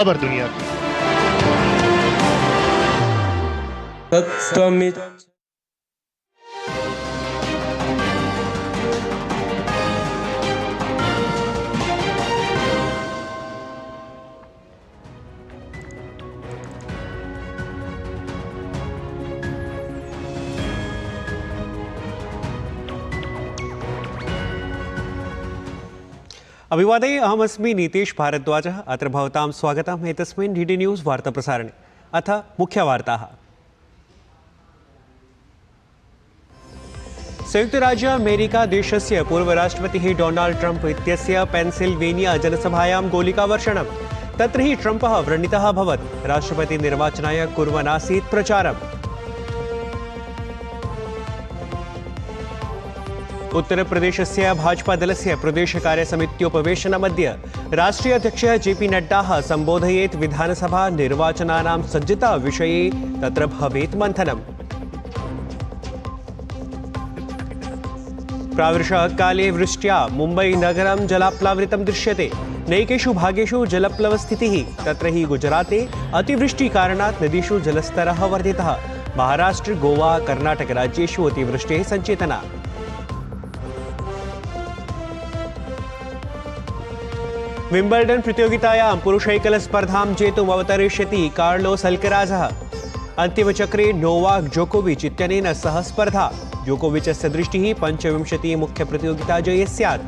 खबर दुनिया की। अभिवादये, अहमस्मि नीतीश भारद्वाजः। अत्र भवतां स्वागतम् एतस्मिन् डीडी न्यूज़ वार्ताप्रसारणे। अथ मुख्यवार्ताः। संयुक्तराज्य अमेरिका देशस्य पूर्वराष्ट्रपतिः डोनाल्ड ट्रम्प इत्यस्य पेन्सिल्वेनिया जनसभायां गोलिकावर्षणं। तत्र हि ट्रम्पः व्रणितः अभवत्। राष्ट्रपतिनिर्वाचनाय कुर्वन् आसीत् प्रचारम्। उत्तरप्रदेशस्य भाजपादलस्य प्रदेशकार्यसमित्योपवेशनमद्य। राष्ट्रीय अध्यक्षः जेपी नड्डा संबोधयेत्। विधानसभा निर्वाचनानां सज्जता विषये तत्र भवेत् मन्थनम्। प्रावर्षकाले वृष्ट्या मुम्बईनगरं जलाप्लावितं दृश्यते। नैकेषु भागेषु जलप्लवस्थितिः। तत्र हि गुजराते अतिवृष्टिकारणात् नदीषु जलस्तरः वर्धितः। Maharashtra, Goa, कर्णाटकराज्येषु अतिवृष्टेः सञ्चेतना। Wimbledon प्रतियोगितायां पुरुषैकलस्पर्धां जेतुम् अवतरिष्यति Carlos अल्कराजः। अन्तिमचक्रे Novak जोकोविच इत्यनेन सह स्पर्धा। जोकोविचस्य दृष्टिः 25 मुख्यप्रतियोगिताजये स्यात्।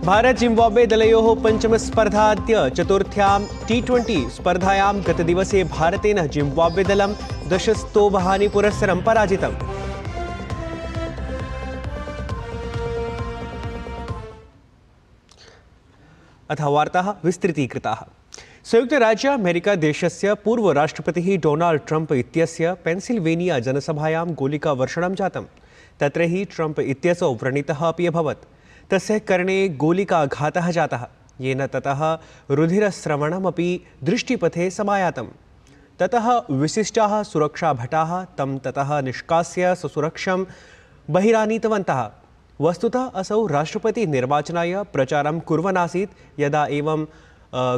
भारत जिम्बाब्वे दलयोः पञ्चमस्पर्धा अद्य। चतुर्थ्यां T20 स्पर्धायां गतदिवसे भारतेन जिम्बाब्वे दलं 10 पुरस्सरं पराजितम्। अथ वार्ताः विस्तृतीकृताः। संयुक्तराज्य अमेरिका देशस्य पूर्वराष्ट्रपतिः डोनाल्ड ट्रम्प इत्यस्य पेन्सिल्वेनिया जनसभायां गोलिकावर्षणं जातम्। तत्र हि ट्रम्प इत्यसौ व्रणितः अपि अभवत्। तस्य कर्णे गोलिकाघातः जातः, येन ततः रुधिरस्रवणमपि दृष्टिपथे समायातम्। ततः विशिष्टाः सुरक्षाभटाः तं ततः निष्कास्य ससुरक्षं बहिरानीतवन्तः। वस्तुतः असौ राष्ट्रपतिनिर्वाचनाय प्रचारं कुर्वन् आसीत् यदा एवं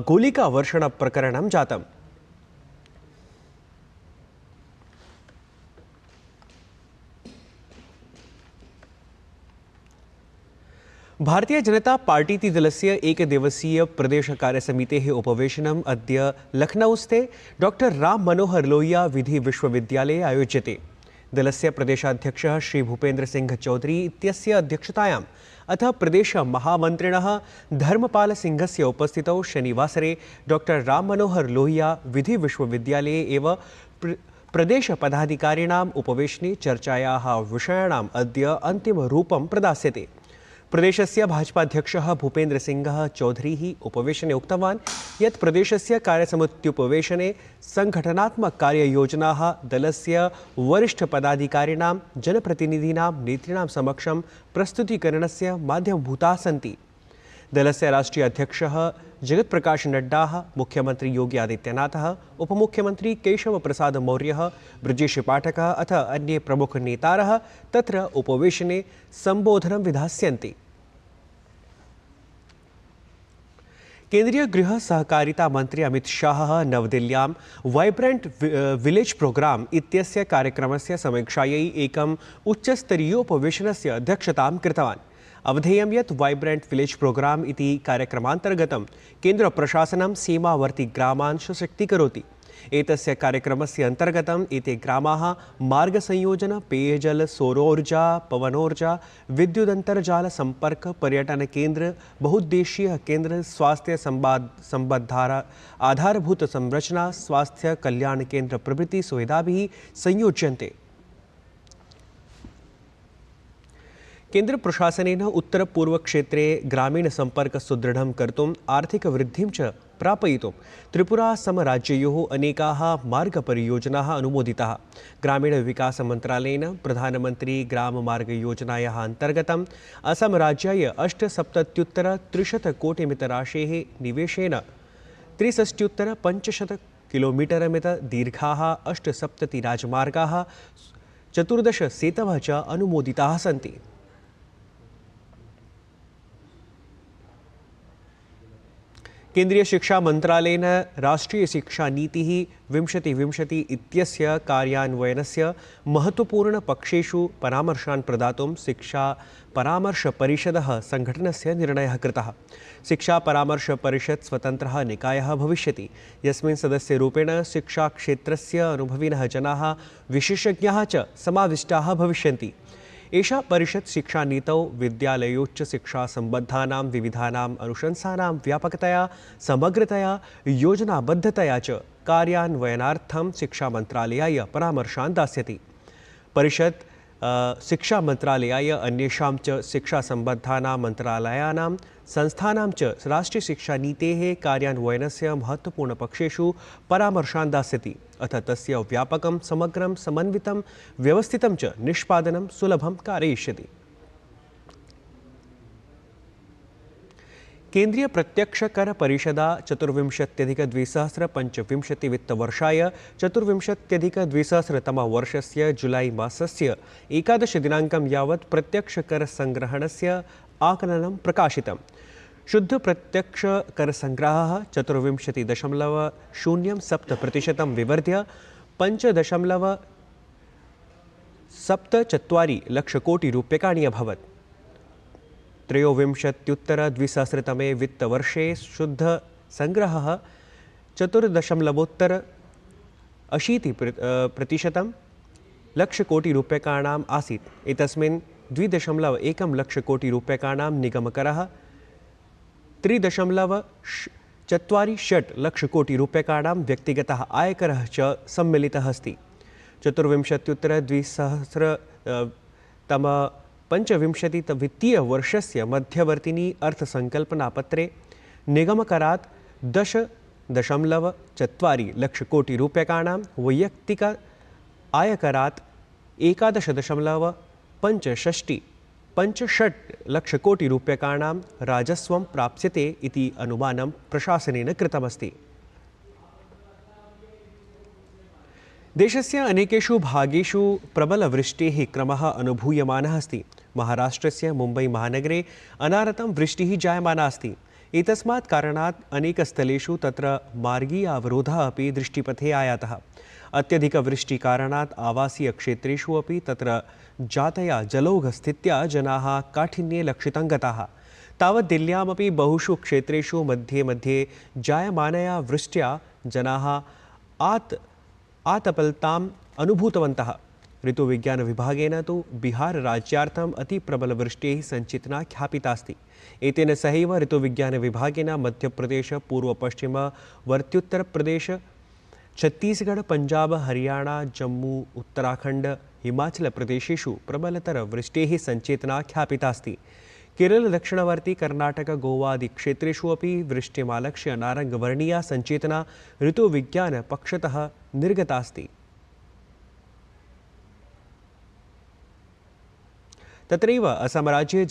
गोलिकावर्षणप्रकरणं जातम्। भारतीय जनता पार्टी दलस्य एकदिवसीय प्रदेशकार्यसमितेः उपवेशनम् अद्य लखनऊस्थे डॉक्टर राम मनोहर लोहिया विधि विश्वविद्यालये आयोज्यते। दलस्य प्रदेशाध्यक्षः श्री भूपेन्द्र सिंह चौधरी इत्यस्य अध्यक्षतायाम् अथ प्रदेशमहामन्त्रिणः धर्मपाल सिंहस्य उपस्थितौ शनिवासरे डॉक्टर राम मनोहर लोहिया विधि विश्वविद्यालये एव प्रदेशपदाधिकारिणाम् उपवेशने चर्चायाः विषयाणाम् अद्य अन्तिमरूपं प्रदास्यते। प्रदेशस्य भाजपाध्यक्षः भूपेन्द्र सिंह चौधरी उपवेशने उक्तवान् यत् प्रदेशस्य कार्यसमित्युपवेशने संघटनात्मककार्ययोजनाः दलस्य वरिष्ठपदाधिकारिणां जनप्रतिनिधीनां नेतॄणां समक्षं प्रस्तुतीकरणस्य माध्यमभूताः सन्ति। दलस्य राष्ट्रीय अध्यक्षः जगत्प्रकाश नड्डा, मुख्यमंत्री योगी आदित्यनाथः, उपमुख्यमंत्री केशवप्रसाद मौर्यः, ब्रजेश पाठकः अथ अन्ये प्रमुखनेतारः तत्र उपवेशने संबोधनं विधास्यन्ति। केंद्रीय गृह सहकारिता मंत्री अमित शाह नवदिल्ल्यां वाइब्रेंट विलेज प्रोग्राम इत्यस्य कार्यक्रमस्य समीक्षायै एकम् उच्चस्तरीयोपवेशनस्य अध्यक्षतां कृतवान्। अवधेयं यत् वाइब्रेंट विलेज प्रोग्राम इति कार्यक्रमान्तर्गतं केन्द्रप्रशासनं सीमावर्ती ग्रामान् सशक्तीकरोति। एतस्य कार्यक्रमस्य अन्तर्गतम् एते ग्रामाः मार्गसंयोजन, पेयजल, सौरोर्जा, पवनोर्जा, विद्युदन्तर्जाल संपर्क, पर्यटन केन्द्र, बहुउद्देशीय केन्द्र, स्वास्थ्य संबद्धार आधारभूत संरचना, स्वास्थ्य कल्याण केन्द्र प्रभृति सुविधाभिः संयोज्यन्ते। केन्द्र प्रशासनेन उत्तरपूर्वक्षेत्रे ग्रामीण संपर्क सुदृढं कर्तुम् आर्थिकवृद्धिं च प्रापयितुं त्रिपुरा-असम-राज्ययोः अनेकाः मार्गपरियोजनाः अनुमोदिताः। ग्रामीणविकासमन्त्रालयेन प्रधानमन्त्री ग्राममार्गयोजनायाः अन्तर्गतम् असमराज्याय 870-300 कोटिमितराशेः निवेशेन 63-500 किलोमीटरमित दीर्घाः 870 राजमार्गाः 14 सेतवः च अनुमोदिताः सन्ति। केंद्रीय शिक्षा मंत्रालयेन राष्ट्रीय शिक्षा नीतिः 2020 इत्यस्य कार्यान्वयनस्य महत्वपूर्णपक्षेषु परामर्शान् प्रदातुं शिक्षा परामर्शपरिषदः संघटनस्य निर्णयः कृतः। शिक्षा परामर्शपरिषत् स्वतन्त्रः निकायः भविष्यति, यस्मिन् सदस्यरूपेण शिक्षाक्षेत्रस्य अनुभविनः जनाः विशेषज्ञाः च समाविष्टाः भविष्यन्ति। एषा परिषत् शिक्षानीतौ विद्यालयोच्च शिक्षासम्बद्धानां विविधानाम् अनुशंसानां व्यापकतया, समग्रतया, योजनाबद्धतया च कार्यान्वयनार्थं शिक्षामन्त्रालयाय परामर्शान् दास्यति। परिषत् शिक्षामन्त्रालयाय अन्येषां च शिक्षासम्बद्धानां मन्त्रालयानां संस्थानां च राष्ट्रियशिक्षानीतेः कार्यान्वयनस्य महत्त्वपूर्णपक्षेषु परामर्शान् दास्यति, अथ तस्य व्यापकं, समग्रं, समन्वितं, व्यवस्थितं च निष्पादनं सुलभं कारयिष्यति। केंद्रीय प्रत्यक्ष कर परिषदा 24-2025 वित्तवर्षाय 24-2020 जुलै मासस्य 11 दिनाङ्कं यावत् प्रत्यक्ष कर संग्रहणस्य आकलनं प्रकाशितम्। शुद्ध प्रत्यक्ष कर संग्रहः 24.07% विवर्ध्य 5.74 लक्षकोटिरूप्यकाणि अभवत्। त्रयोविंशत्युत्तर-द्विसहस्रतमे वित्तवर्षे शुद्ध संग्रहः 4.80% लक्षकोटिरूप्यकाणाम् आसीत्। एतस्मिन् 2.1 लक्षकोटिरूप्यकाणां निगमकरः, 3.46 लक्षकोटिरूप्यकाणां व्यक्तिगतः आयकरः च सम्मिलितः अस्ति। चतुर्विंशत्युत्तर-2025 वित्तीयवर्षस्य मध्यवर्तिनी अर्थसंकल्पनापत्रे निगमकरात् 10.4 लक्षकोटिरूप्यकाणां, वैयक्तिक आयकरात् 11.65 लक्षकोटिरूप्यकाणां राजस्वं प्राप्स्यते इति अनुमानं प्रशासनेन कृतमस्ति। देशस्य अनेकेषु भागेषु प्रबलवृष्टेः क्रमः अनुभूयमानः अस्ति। महाराष्ट्रस्य मुम्बै महानगरे अनारतं वृष्टिः जायमाना अस्ति। एतस्मात् कारणात् अनेकस्थलेषु तत्र मार्गीयावरोधः अपि दृष्टिपथे आयातः। अत्यधिकवृष्टिकारणात् आवासीयक्षेत्रेषु अपि तत्र जातया जलौघस्थित्या जनाः काठिन्ये लक्षितं गताः। तावत् दिल्ल्यामपि बहुषु क्षेत्रेषु मध्ये मध्ये जायमानया वृष्ट्या जनाः आतपल्ताम् अनुभूतवन्तः। ऋतुविज्ञानविभागेन तु बिहारराज्यार्थम् अतिप्रबलवृष्टेः सञ्चितना ख्यापितास्ति। एतेन सहैव ऋतुविज्ञानविभागेन मध्यप्रदेश, पूर्वपश्चिमवर्त्युत्तरप्रदेश, छत्तीसगढ़, पंजाब, हरियाणा, जम्मू, उत्तराखण्ड, हिमाचलप्रदेशेषु प्रबलतरवृष्टेः सञ्चेतना ख्यापितास्ति। केरल, दक्षिणवर्ती, कर्नाटक, गोवादिक्षेत्रेषु अपि वृष्टिमालक्ष्य नारङ्गवर्णीया सञ्चेतना ऋतुविज्ञानपक्षतः निर्गतास्ति। तत्रैव असमराज्ये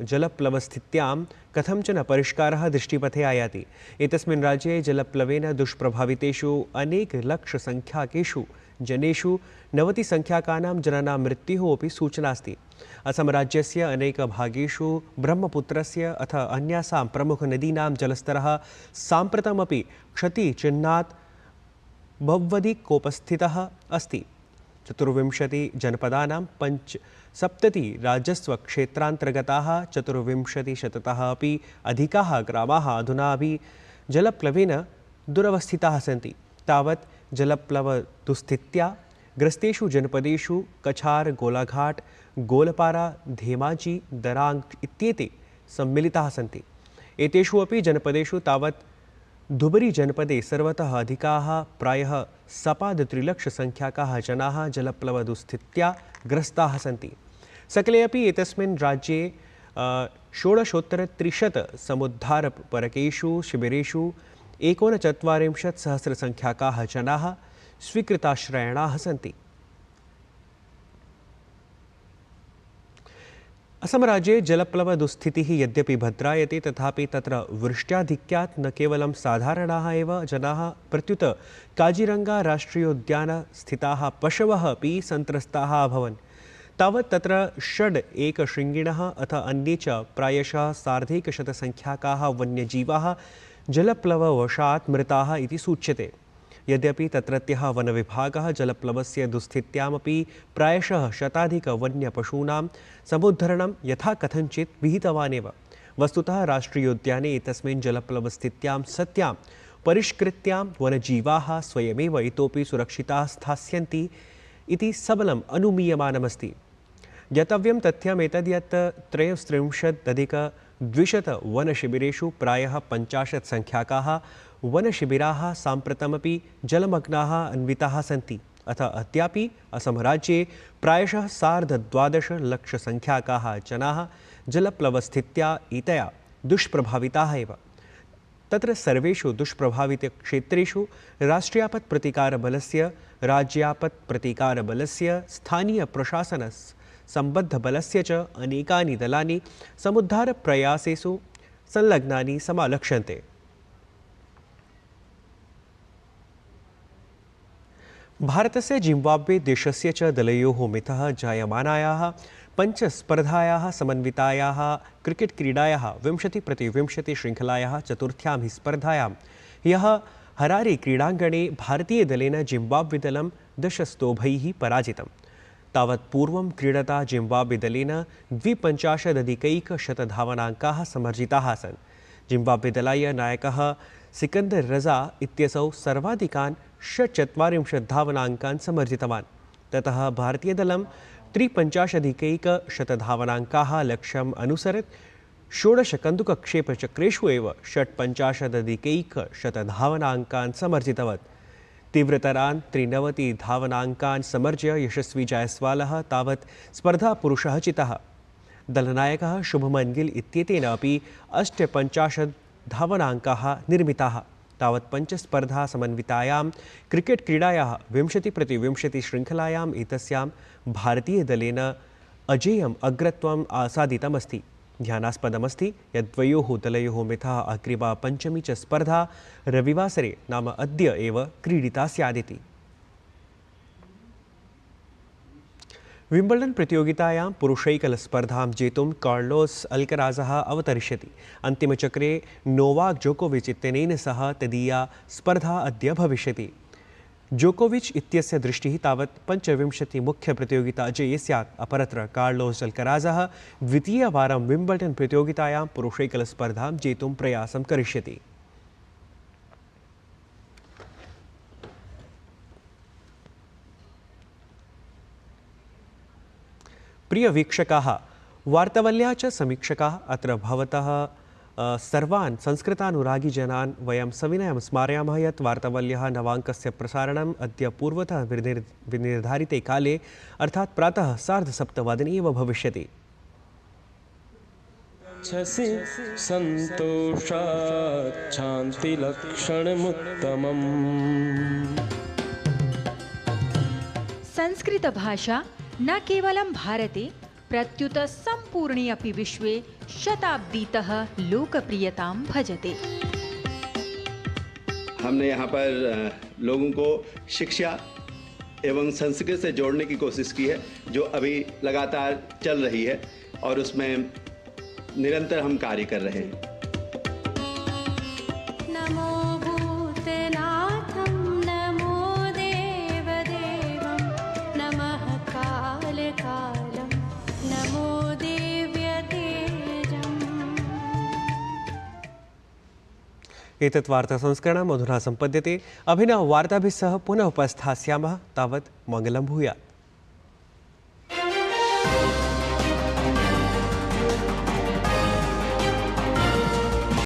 जलप्लवस्थित्यां कथंचन परिष्कारः दृष्टिपथे आयाति। एतस्मिन् राज्ये जलप्लवेन दुष्प्रभावितेषु अनेकलक्षसङ्ख्याकेषु जनेषु 90 जनानां मृत्युः अपि सूचना अस्ति। असमराज्यस्य अनेकभागेषु ब्रह्मपुत्रस्य अथ अन्यासां प्रमुखनदीनां जलस्तरः साम्प्रतमपि क्षतिचिह्नात् भवद्दिकोपस्थितः अस्ति। 24 जनपदानां 75 राजस्वक्षेत्रान्तर्गताः 24% अपि अधिकाः ग्रामाः अधुना अपि जलप्लवेन दुरवस्थिताः सन्ति। तावत् जलप्लवदुस्थित्या ग्रस्तेषु जनपदेषु कछार, गोलाघाट, गोलपारा, धेमाजी, दरांग इत्येते सम्मिलिताः सन्ति। एतेषु अपि जनपदेषु तावत् धुबरी जनपदे सर्वतः अधिकाः प्रायः 7.3 जनाः जलप्लवदुस्थित्या ग्रस्ताः सन्ति। सकले अपि एतस्मिन् राज्ये 16,300 समुद्धारपरकेषु शिबिरेषु 49,000 जनाः स्वीकृताश्रयणाः सन्ति। असमराज्ये जलप्लवदुस्थितिः यद्यपि भद्रायते, तथापि तत्र वृष्ट्याधिक्यात् न केवलं साधारणाः एव जनाः प्रत्युत काजीरङ्गा राष्ट्रियोद्यानस्थिताः पशवः अपि सन्त्रस्ताः अभवन्। तावत् तत्र 6 एकशृङ्गिणः अथ अन्ये च प्रायशः 1,500 वन्यजीवाः जलप्लववशात् मृताः इति सूच्यते। यद्यपि तत्रत्यः वनविभागः जलप्लवस्य दुस्थित्यामपि प्रायशः शताधिकवन्यपशूनां समुद्धरणं यथा कथञ्चित् विहितवान् एव। वस्तुतः राष्ट्रीयोद्याने एतस्मिन् जलप्लवस्थित्यां सत्यां परिष्कृत्यां वनजीवाः स्वयमेव इतोपि सुरक्षिताः स्थास्यन्ति इति सबलम् अनुमीयमानमस्ति। ज्ञातव्यं तथ्यमेतद् यत् 23,200 वनशिबिरेषु प्रायः 50 संख्याकाः वनशिबिराः साम्प्रतमपि जलमग्नाः अन्विताः सन्ति। अतः अद्यापि असमराज्ये प्रायशः 12.5 लक्षसंख्याकाः जनाः जलप्लवस्थित्या इतया दुष्प्रभाविताः एव। तत्र सर्वेषु दुष्प्रभावितक्षेत्रेषु राष्ट्रियापत्प्रतिकारबलस्य, राज्यापत्प्रतिकारबलस्य, स्थानीयप्रशासनसम्बद्धबलस्य च अनेकानि दलानि समुद्धारप्रयासेषु संलग्नानि समालक्ष्यन्ते। भारतस्य जिम्बाब्वे देशस्य च दलयोः मिथः जायमानायाः पञ्चस्पर्धायाः समन्वितायाः क्रिकेट् क्रीडायाः 20-20 श्रृङ्खलायाः चतुर्थ्यां हि स्पर्धायां ह्यः हरारे क्रीडाङ्गणे भारतीयदलेन जिम्बाब्वेदलं 10 पराजितं। तावत् पूर्वं क्रीडता जिम्बाब्वेदलेन 52 धावनाङ्काः समर्जिताः आसन्। जिम्बाब्वेदलाय नायकः सिकन्दर रजा इत्यसौ सर्वाधिकान् 46 धावनाङ्कान् समर्जितवान्। ततः भारतीयदलं 53 धावनाङ्काः लक्ष्यम् अनुसरत् 16 कन्दुकक्षेपचक्रेषु एव 58 धावनाङ्कान् समर्जितवत्। तीव्रतरान् 93 धावनाङ्कान् समर्ज्य यशस्वी जायसवालः तावत् स्पर्धापुरुषः चितः। दलनायकः शुभमन गिल इत्येतेन अपि 58 धावनाङ्काः निर्मिताः। तावत् पञ्चस्पर्धा समन्वितायां क्रिकेट् क्रीडायाः 20-20 श्रृङ्खलायाम् एतस्यां भारतीयदलेन अजेयम् अग्रत्वम् आसादितमस्ति। ध्यानास्पदमस्ति यत् द्वयोः दलयोः मिथः अग्रिमा पञ्चमी च स्पर्धा रविवासरे नाम अद्य एव क्रीडिता स्यादिति। विम्बल्डन् प्रतियोगितायां पुरुषैकलस्पर्धां जेतुं कार्लोस् अल्कराजः अवतरिष्यति। अन्तिमचक्रे नोवाक् जोकोविच् इत्यनेन सह तदीया स्पर्धा अद्य भविष्यति। जोकोविच् इत्यस्य दृष्टिः तावत् 25 मुख्यप्रतियोगिताजये स्यात्। अपरत्र कार्लोस् अल्कराजः द्वितीयवारं विम्बल्डन् प्रतियोगितायां पुरुषैकलस्पर्धां जेतुं प्रयासं करिष्यति। प्रिय वीक्षकाः, वार्तावल्या च समीक्षकाः, अत्र भवतः सर्वान् संस्कृतानुरागिजनान् वयं सविनयं स्मारयामः यत् वार्तावल्यः नवाङ्कस्य प्रसारणम् अद्य पूर्वतः विनिर्धारिते काले अर्थात् प्रातः 7:30 एव भविष्यति। सन्तोषात् शान्तिलक्षणमुत्तमम्। संस्कृतभाषा न केवलं भारते प्रत्युत सम्पूर्णे अपि विश्वे शताब्दीतः लोकप्रियतां भजते। हमने यहाँ पर लोगों को शिक्षा एवं संस्कृत से जोड़ने की कोशिश की है, जो अभी लगातार चल रही है और उसमें निरंतर हम कार्य कर रहे हैं। एतत् वार्तासंस्करणम् अधुना सम्पद्यते। अभिनववार्ताभिः सह पुनः उपस्थास्यामः। तावत् मङ्गलं भूयात्।